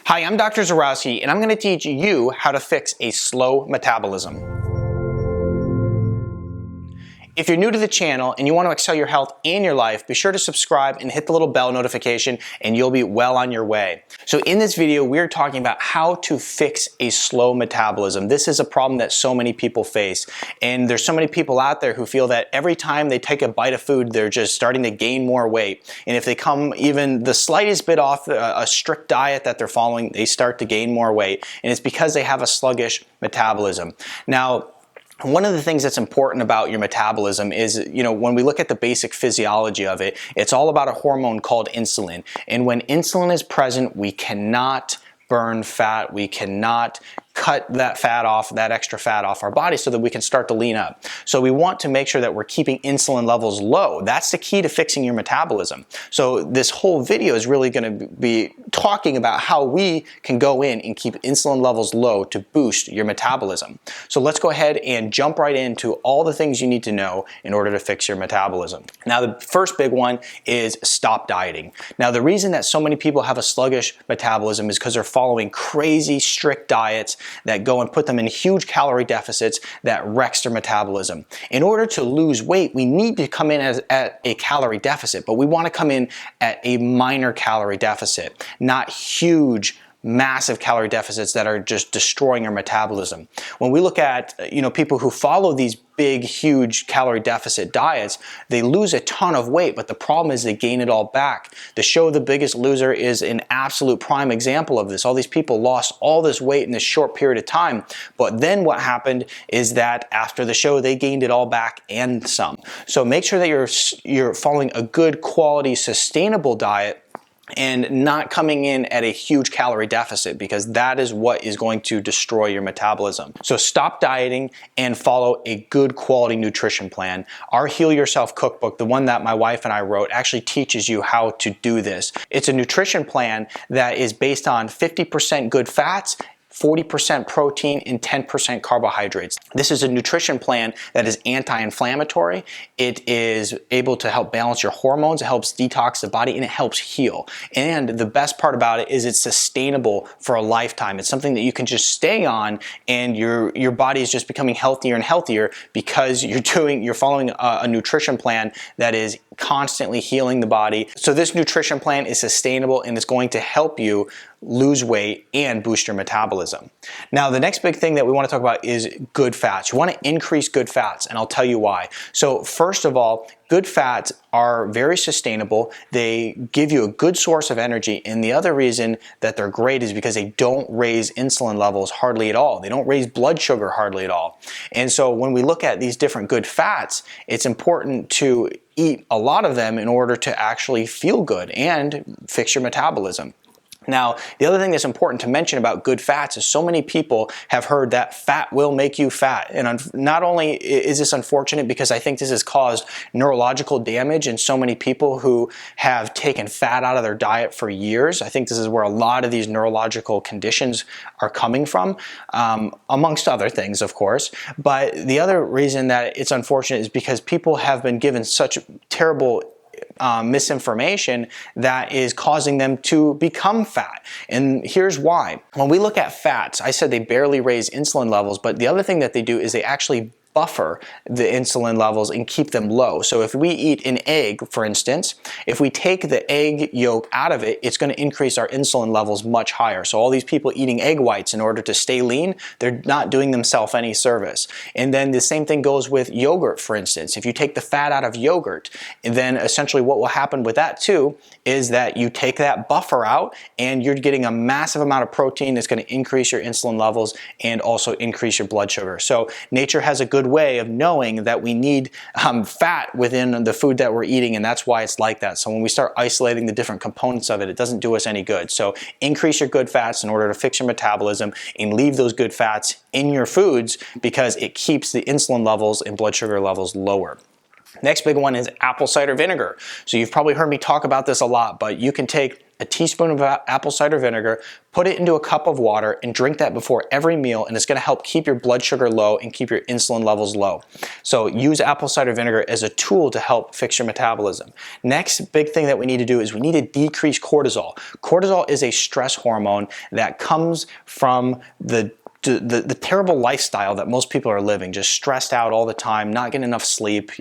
Hi, I'm Dr. Zyrowski, and I'm going to teach you how to fix a slow metabolism. If you're new to the channel and you want to excel your health and your life, be sure to subscribe and hit the little bell notification and you'll be well on your way. So in this video, we're talking about how to fix a slow metabolism. This is a problem that so many people face. And there's so many people out there who feel that every time they take a bite of food, they're just starting to gain more weight. And if they come even the slightest bit off a strict diet that they're following, they start to gain more weight. And it's because they have a sluggish metabolism. Now, one of the things that's important about your metabolism is, when we look at the basic physiology of it, it's all about a hormone called insulin. And when insulin is present, we cannot burn fat. We cannot cut that fat off, that extra fat off our body so that we can start to lean up. So we want to make sure that we're keeping insulin levels low. That's the key to fixing your metabolism. So this whole video is really going to be talking about how we can go in and keep insulin levels low to boost your metabolism. So let's go ahead and jump right into all the things you need to know in order to fix your metabolism. Now, the first big one is stop dieting. Now, the reason that so many people have a sluggish metabolism is because they're following crazy strict diets that go and put them in huge calorie deficits that wrecks their metabolism. In order to lose weight, we need to come in at a calorie deficit, but we want to come in at a minor calorie deficit, not huge massive calorie deficits that are just destroying our metabolism. When we look at people who follow these big, huge calorie deficit diets, they lose a ton of weight, but the problem is they gain it all back. The show The Biggest Loser is an absolute prime example of this. All these people lost all this weight in this short period of time, but then what happened is that after the show, they gained it all back and some. So make sure that you're following a good quality, sustainable diet and not coming in at a huge calorie deficit, because that is what is going to destroy your metabolism. So stop dieting and follow a good quality nutrition plan. Our Heal Yourself cookbook, the one that my wife and I wrote, actually teaches you how to do this. It's a nutrition plan that is based on 50% good fats, 40% protein, and 10% carbohydrates. This is a nutrition plan that is anti-inflammatory. It is able to help balance your hormones, it helps detox the body, and it helps heal. And the best part about it is it's sustainable for a lifetime. It's something that you can just stay on, and your body is just becoming healthier and healthier because you're following a nutrition plan that is constantly healing the body. So this nutrition plan is sustainable and it's going to help you lose weight and boost your metabolism. Now, the next big thing that we want to talk about is good fats. You want to increase good fats, and I'll tell you why. So first of all, good fats are very sustainable. They give you a good source of energy, and the other reason that they're great is because they don't raise insulin levels hardly at all. They don't raise blood sugar hardly at all. And so when we look at these different good fats, it's important to eat a lot of them in order to actually feel good and fix your metabolism. Now, the other thing that's important to mention about good fats is so many people have heard that fat will make you fat. And not only is this unfortunate because I think this has caused neurological damage in so many people who have taken fat out of their diet for years. I think this is where a lot of these neurological conditions are coming from, amongst other things, of course. But the other reason that it's unfortunate is because people have been given such terrible misinformation that is causing them to become fat. And here's why. When we look at fats, I said they barely raise insulin levels, but the other thing that they do is they actually buffer the insulin levels and keep them low. So if we eat an egg, for instance, if we take the egg yolk out of it, it's going to increase our insulin levels much higher. So all these people eating egg whites in order to stay lean, they're not doing themselves any service. And then the same thing goes with yogurt, for instance. If you take the fat out of yogurt, then essentially what will happen with that too is that you take that buffer out and you're getting a massive amount of protein that's going to increase your insulin levels and also increase your blood sugar. So nature has a good way of knowing that we need fat within the food that we're eating, and that's why it's like that. So when we start isolating the different components of it, it doesn't do us any good. So increase your good fats in order to fix your metabolism and leave those good fats in your foods because it keeps the insulin levels and blood sugar levels lower. Next big one is apple cider vinegar. So you've probably heard me talk about this a lot, but you can take a teaspoon of apple cider vinegar, put it into a cup of water, and drink that before every meal, and it's gonna help keep your blood sugar low and keep your insulin levels low. So use apple cider vinegar as a tool to help fix your metabolism. Next big thing that we need to do is we need to decrease cortisol. Cortisol is a stress hormone that comes from the terrible lifestyle that most people are living, just stressed out all the time, not getting enough sleep,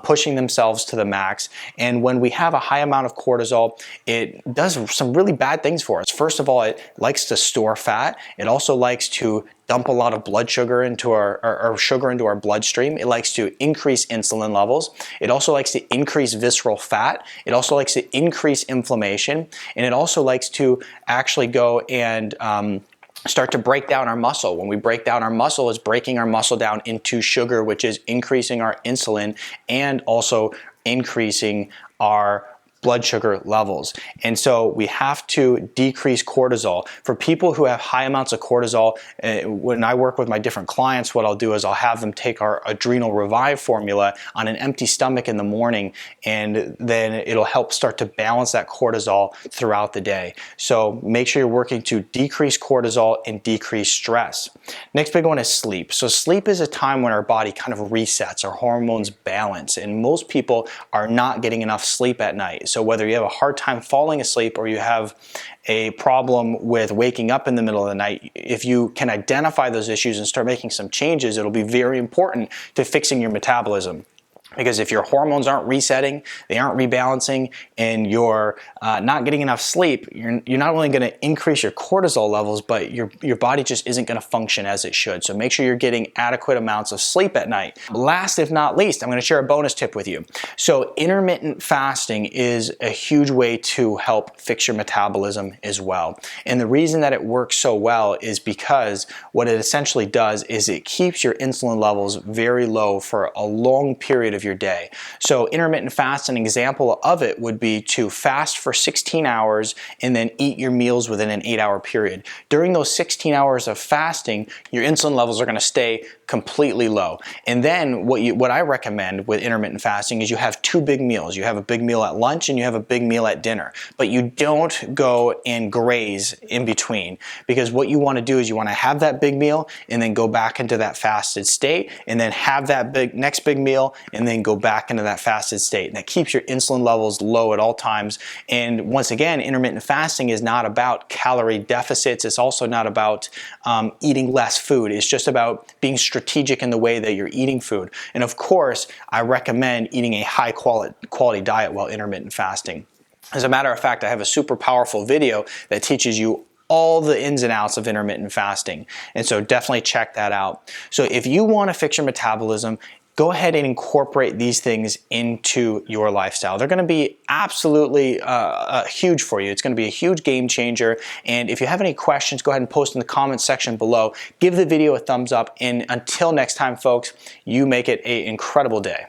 pushing themselves to the max. And when we have a high amount of cortisol, it does some really bad things for us. First of all, it likes to store fat. It also likes to dump a lot of blood sugar into our sugar into our bloodstream. It likes to increase insulin levels. It also likes to increase visceral fat. It also likes to increase inflammation. And it also likes to actually go and start to break down our muscle. When we break down our muscle, it's breaking our muscle down into sugar, which is increasing our insulin and also increasing our blood sugar levels. And so we have to decrease cortisol. For people who have high amounts of cortisol, when I work with my different clients, what I'll do is I'll have them take our Adrenal Revive formula on an empty stomach in the morning, and then it'll help start to balance that cortisol throughout the day. So make sure you're working to decrease cortisol and decrease stress. Next big one is sleep. So sleep is a time when our body kind of resets, our hormones balance, and most people are not getting enough sleep at night. So whether you have a hard time falling asleep or you have a problem with waking up in the middle of the night, if you can identify those issues and start making some changes, it'll be very important to fixing your metabolism. Because if your hormones aren't resetting, they aren't rebalancing, and you're not getting enough sleep, you're not only going to increase your cortisol levels, but your body just isn't going to function as it should. So make sure you're getting adequate amounts of sleep at night. Last, if not least, I'm going to share a bonus tip with you. So intermittent fasting is a huge way to help fix your metabolism as well. And the reason that it works so well is because what it essentially does is it keeps your insulin levels very low for a long period of your day. So intermittent fast, an example of it would be to fast for 16 hours and then eat your meals within an 8-hour period. During those 16 hours of fasting, your insulin levels are going to stay completely low. And then what I recommend with intermittent fasting is you have two big meals. You have a big meal at lunch and you have a big meal at dinner, but you don't go and graze in between, because what you want to do is you want to have that big meal and then go back into that fasted state, and then have that next big meal and then go back into that fasted state. And that keeps your insulin levels low at all times. And once again, intermittent fasting is not about calorie deficits. It's also not about eating less food. It's just about being strategic in the way that you're eating food. And of course, I recommend eating a high quality diet while intermittent fasting. As a matter of fact, I have a super powerful video that teaches you all the ins and outs of intermittent fasting. And so definitely check that out. So if you want to fix your metabolism, go ahead and incorporate these things into your lifestyle. They're going to be absolutely huge for you. It's going to be a huge game changer. And if you have any questions, go ahead and post in the comments section below. Give the video a thumbs up. And until next time, folks, you make it an incredible day.